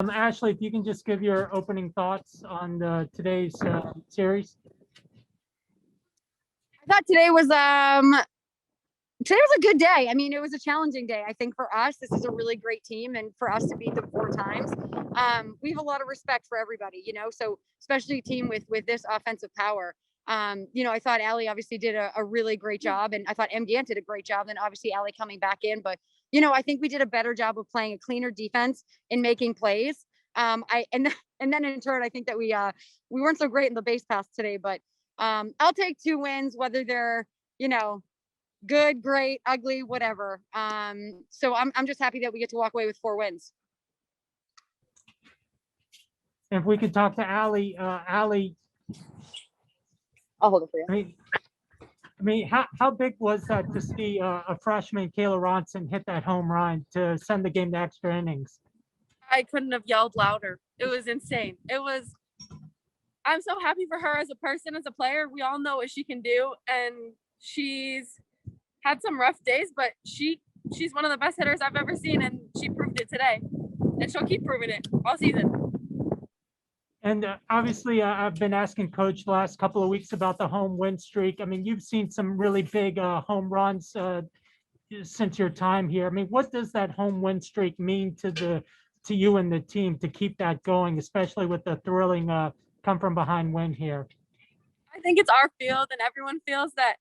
Ashley, if you can just give your opening thoughts on today's series. I thought today was a good day. I mean, it was a challenging day. I think for us, this is a really great team, and for us to beat them 4 times, we have a lot of respect for everybody, so especially a team with this offensive power. I thought Ali obviously did a really great job, and I thought M. Gant did a great job, and obviously Ali coming back in. But, I think we did a better job of playing a cleaner defense and making plays. And then in turn, I think that we weren't so great in the base pass today, but I'll take 2 wins, whether they're, good, great, ugly, whatever. So I'm just happy that we get to walk away with 4 wins. If we could talk to Ali, Ali, I'll hold it for you. I mean, how big was that to see a freshman, Kayla Ronson, hit that home run to send the game to extra innings? I couldn't have yelled louder. It was insane. I'm so happy for her as a person, as a player. We all know what she can do, and she's had some rough days, but she's one of the best hitters I've ever seen, and she proved it today, and she'll keep proving it all season. And obviously, I've been asking Coach the last couple of weeks about the home win streak. I mean, you've seen some really big home runs since your time here. I mean, what does that home win streak mean to you and the team to keep that going, especially with the thrilling come from behind win here? I think it's our field, and everyone feels that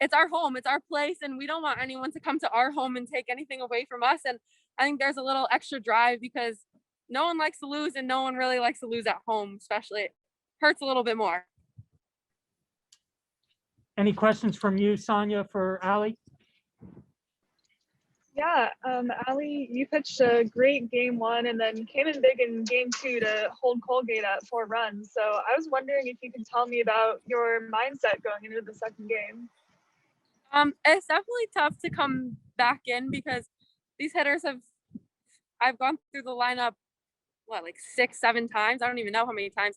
it's our home, it's our place, and we don't want anyone to come to our home and take anything away from us. And I think there's a little extra drive because no one likes to lose, and no one really likes to lose at home, especially. It hurts a little bit more. Any questions from you, Sonia, for Ali? Yeah, Ali, you pitched a great game 1 and then came in big in game 2 to hold Colgate at 4 runs. So I was wondering if you could tell me about your mindset going into the second game. It's definitely tough to come back in because these hitters I've gone through the lineup, like 6, 7 times? I don't even know how many times.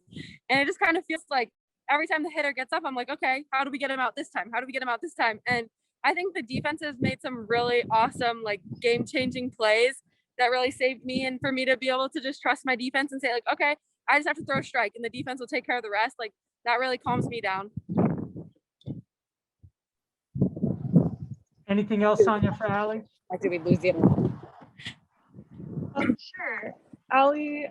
And it just kind of feels like every time the hitter gets up, I'm like, okay, how do we get him out this time? How do we get him out this time? And I think the defense has made some really awesome, game-changing plays that really saved me. And for me to be able to just trust my defense and say, okay, I just have to throw a strike and the defense will take care of the rest, that really calms me down. Anything else, Sonia, for Ali? Did we lose the Sure. Ali,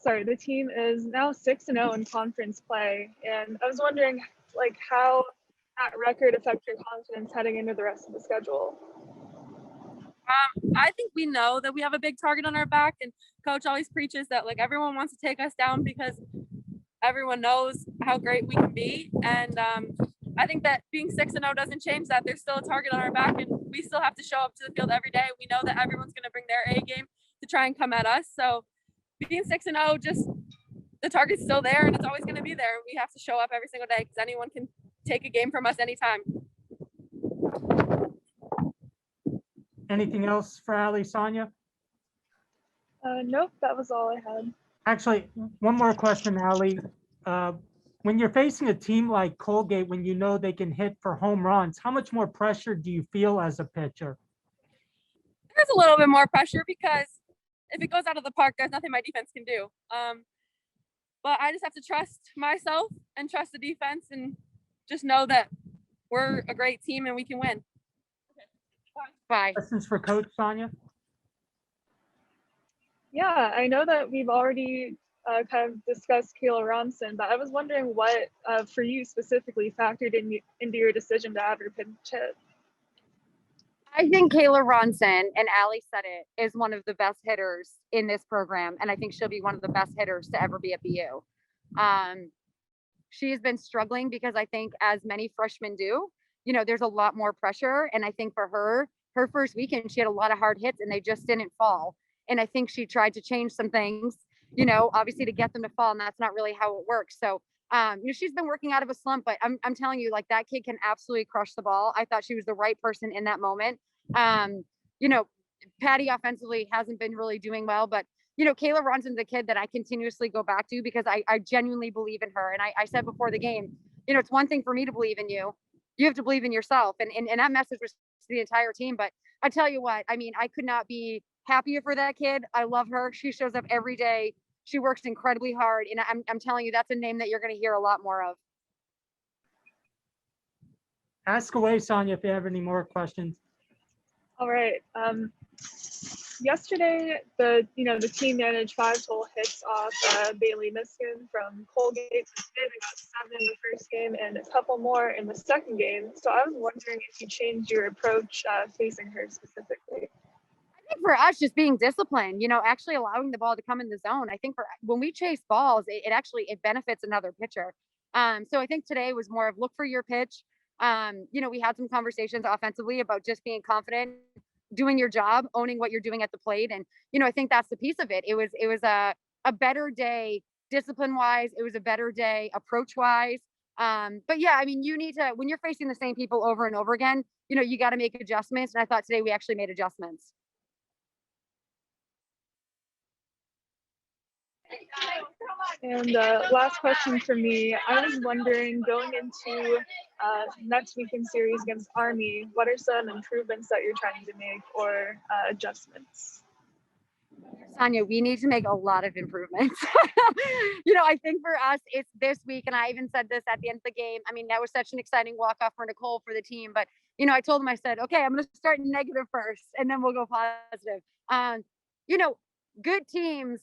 the team is now 6-0 in conference play, and I was wondering, how that record affects your confidence heading into the rest of the schedule. I think we know that we have a big target on our back, and Coach always preaches that everyone wants to take us down because everyone knows how great we can be, and I think that being 6-0 doesn't change that. There's still a target on our back, and we still have to show up to the field every day. We know that everyone's going to bring their A game to try and come at us. So being 6-0, just the target's still there, and it's always going to be there. We have to show up every single day because anyone can take a game from us anytime. Anything else for Ali, Sonia? Nope, that was all I had. Actually, one more question, Ali. When you're facing a team like Colgate, when you know they can hit for home runs, how much more pressure do you feel as a pitcher? There's a little bit more pressure because if it goes out of the park, there's nothing my defense can do. But I just have to trust myself and trust the defense and just know that we're a great team and we can win. Okay. Bye. Questions for Coach, Sonia? Yeah, I know that we've already kind of discussed Kayla Ronson, but I was wondering what, for you specifically, factored into your decision to have her pinch hit. I think Kayla Ronson, and Ali said it, is one of the best hitters in this program, and I think she'll be one of the best hitters to ever be at BU. She has been struggling because I think, as many freshmen do, there's a lot more pressure, and I think for her first weekend, she had a lot of hard hits, and they just didn't fall. And I think she tried to change some things, obviously to get them to fall, and that's not really how it works. So, she's been working out of a slump, but I'm telling you, that kid can absolutely crush the ball. I thought she was the right person in that moment. Patty offensively hasn't been really doing well, but Kayla Ronson's a kid that I continuously go back to because I genuinely believe in her. And I said before the game, it's one thing for me to believe in you. You have to believe in yourself. And that message was to the entire team. But I tell you what, I mean, I could not be happier for that kid. I love her. She shows up every day. She works incredibly hard. And I'm telling you, that's a name that you're going to hear a lot more of. Ask away, Sonia, if you have any more questions. All right. Yesterday, the team managed 5 total hits off Bailey Miskin from Colgate. They got 7 in the first game and a couple more in the second game. So I was wondering if you changed your approach facing her specifically. I think for us, just being disciplined, actually allowing the ball to come in the zone. I think when we chase balls, it benefits another pitcher. So I think today was more of look for your pitch. We had some conversations offensively about just being confident, doing your job, owning what you're doing at the plate. And, I think that's the piece of it. It was a better day discipline wise. It was a better day approach wise. But yeah, I mean, you need to, when you're facing the same people over and over again, you got to make adjustments. And I thought today we actually made adjustments. And last question for me. I was wondering, going into next weekend series against Army, what are some improvements that you're trying to make or adjustments? Sonia, we need to make a lot of improvements. I think for us, it's this week, and I even said this at the end of the game. I mean, that was such an exciting walk-off for Nicole for the team, but, I told them, I said, okay, I'm going to start negative first, and then we'll go positive. Good teams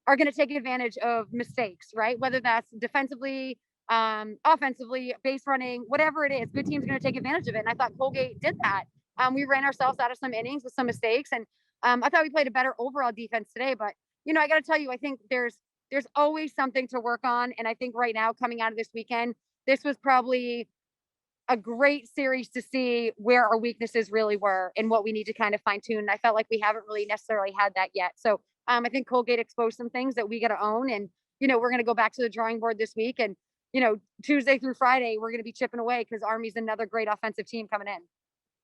are going to take advantage of mistakes, right? Whether that's defensively, offensively, base running, whatever it is, good teams are going to take advantage of it. And I thought Colgate did that. We ran ourselves out of some innings with some mistakes, and I thought we played a better overall defense today. But I got to tell you, I think there's always something to work on, and I think right now, coming out of this weekend, this was probably a great series to see where our weaknesses really were and what we need to kind of fine tune. And I felt like we haven't really necessarily had that yet. So I think Colgate exposed some things that we got to own, and we're going to go back to the drawing board this week, and Tuesday through Friday we're going to be chipping away because Army's another great offensive team coming in.